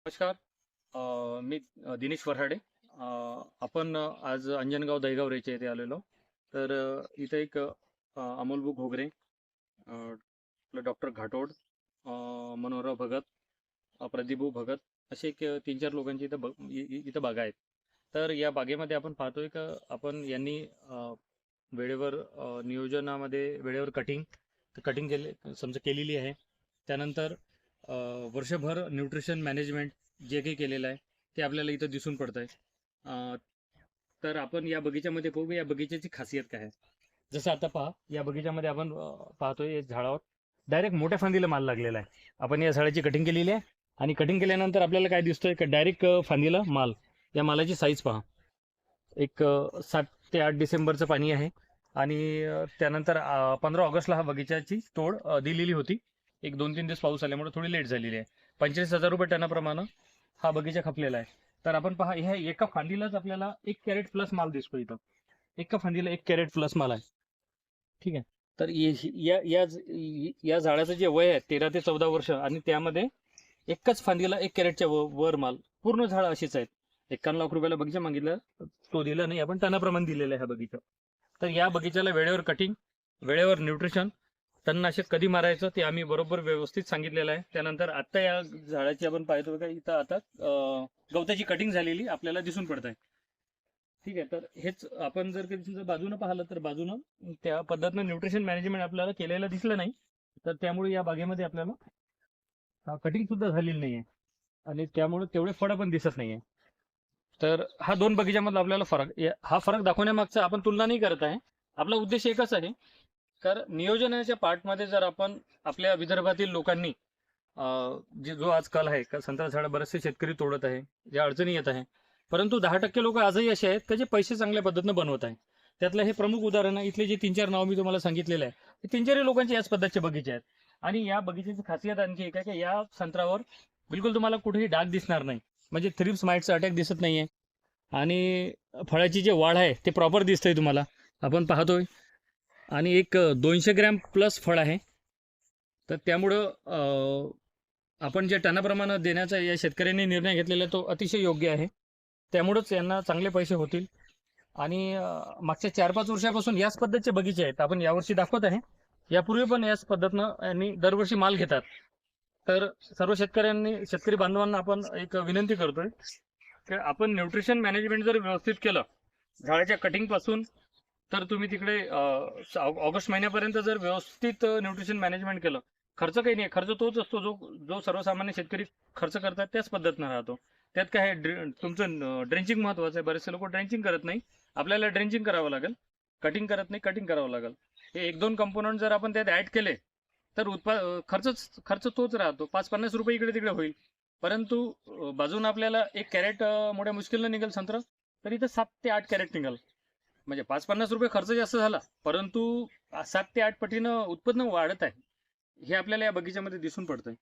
नमस्कार. मी दिनेश वऱ्हाडे. आपण आज अंजनगाव दहेगाव रेचे येथे आलेलो. तर इथे एक अमोलभाऊ घोगरे, आपलं डॉक्टर घाटोड, मनोहरराव भगत, प्रदीपभाऊ भगत, असे एक 3-4 लोकांची इथं बागा आहेत. तर या बागेमध्ये आपण पाहतोय का आपण यांनी वेळेवर नियोजनामध्ये वेळेवर कटिंग कटिंग केलेली आहे. त्यानंतर वर्षभर न्यूट्रिशन मॅनेजमेंट जे काही केलेलं आहे ते आपल्याला इथं दिसून पडत आहे. तर आपण या बगीच्यामध्ये पाहू या बगीच्याची खासियत काय आहे. जसं आता पहा, या बगीच्यामध्ये आपण पाहतोय झाडावर डायरेक्ट मोठ्या फांदीला माल लागलेला आहे. आपण या झाडाची कटिंग केलेली आहे आणि कटिंग केल्यानंतर आपल्याला काय दिसतोय का डायरेक्ट फांदीला माल. या मालाची साईज पहा, एक 7 ते 8 डिसेंबरचं पाणी आहे आणि त्यानंतर 15 ऑगस्टला हा बगीच्याची तोड दिलेली होती. एक 2-3 दिवस पाऊस आल्यामुळे थोडी लेट झालेली आहे. 45,000 रुपये टनाप्रमाणे हा बगीचा खपलेला आहे. तर आपण पहा, ह्या एका फांदीलाच आपल्याला 1 कॅरेट प्लस माल दिसतो इथं. एका फांदीला 1 कॅरेट प्लस माल आहे. ठीक आहे. तर या या या झाडाचं जे वय आहे 13 ते 14 वर्ष आणि त्यामध्ये एकच फांदीला 1 कॅरेटच्या वर माल. पूर्ण झाड अशीच आहेत. 51 लाख रुपयाला बगीचा मागितला, तो दिला नाही, आपण टनाप्रमाणे दिलेला आहे हा बगीचा. तर या बगीच्याला वेळेवर कटिंग, वेळेवर न्यूट्रिशन, तणनाशक कधी मारायचं ते आम्ही बरोबर व्यवस्थित सांगितलेलं आहे. त्यानंतर आता या झाडाची आपण पाहतो का इथं आता गवताची कटिंग झालेली आपल्याला दिसून पडत आहे. ठीक आहे. तर हेच आपण जर कधी बाजूनं पाहिलं तर बाजूनं त्या पद्धतीनं न्यूट्रिशन मॅनेजमेंट आपल्याला केलेलं दिसलं नाही. तर त्यामुळे या बागेमध्ये आपल्याला कटिंग सुद्धा झालेली नाही आहे आणि त्यामुळे तेवढे फळं पण दिसत नाहीये. तर हा 2 बगीच्यामधला आपल्याला हा फरक दाखवण्यामागचा आपण तुलना नाही करत आहे. आपला उद्देश एकच आहे. तर नियोजनाच्या पार्टमध्ये जर आपण आपल्या विदर्भातील लोकांनी जो आज कल आहे का संत्रा झाडं बरेचसे शेतकरी तोडत आहे, ज्या अडचणी येत आहे, परंतु 10% लोक आजही असे आहेत की जे पैसे चांगल्या पद्धतीनं बनवत आहे. त्यातलं हे प्रमुख उदाहरण आहे. इथले जे 3-4 नाव मी तुम्हाला सांगितलेले आहे, ते 3-4 लोकांचे याच पद्धतीचे बगीचे आहेत. आणि या बगीच्याची खासियत आणखी एक आहे की या संत्र्यावर बिलकुल तुम्हाला कुठेही डाग दिसणार नाही, म्हणजे थ्रिप्स माइटचा अटॅक दिसत नाहीये आणि फळाची जी वाढ आहे ते प्रॉपर दिसतंय तुम्हाला, आपण पाहतोय. आणि एक 200 ग्रॅम प्लस फळ आहे. तर त्यामुळं आपण जे टनाप्रमाणे देण्याचा या शेतकऱ्यांनी निर्णय घेतलेला तो अतिशय योग्य आहे. त्यामुळंच यांना चांगले पैसे होतील. आणि मागच्या 4-5 वर्षापासून याच पद्धतीचे बगीचे आहेत आपण यावर्षी दाखवत आहे. यापूर्वी पण याच पद्धतीनं यांनी दरवर्षी माल घेतात. तर सर्व शेतकरी बांधवांना आपण एक विनंती करतोय की आपण न्यूट्रिशन मॅनेजमेंट जर व्यवस्थित केलं झाडाच्या कटिंग पासून, तर तुम्ही तिकडे ऑगस्ट महिन्यापर्यंत जर व्यवस्थित न्यूट्रिशन मॅनेजमेंट केलं, खर्च काही नाही, खर्च तोच असतो जो जो सर्वसामान्य शेतकरी खर्च करतात त्याच पद्धतीनं राहतो. त्यात काय तुमचं ड्रेंचिंग महत्वाचं आहे. बरेचसे लोक ड्रेंचिंग करत नाही, आपल्याला ड्रेंचिंग करावं लागेल. कटिंग करत नाही, कटिंग करावं लागेल. हे 1-2 कंपोनंट जर आपण त्यात ऍड केले तर खर्च तोच राहतो. 5-50 रुपये इकडे तिकडे होईल. परंतु बाजून आपल्याला 1 कॅरेट मोठ्या मुश्किलनं निघेल संत्र, तर इथं 7 ते 8 कॅरेट निघाल. म्हणजे 5-50 रुपये खर्च जास्त झाला, परंतु 7 ते 8 पटीनं उत्पन्न वाढत आहे. हे आपल्याला या बगीच्यामध्ये दिसून पडतंय.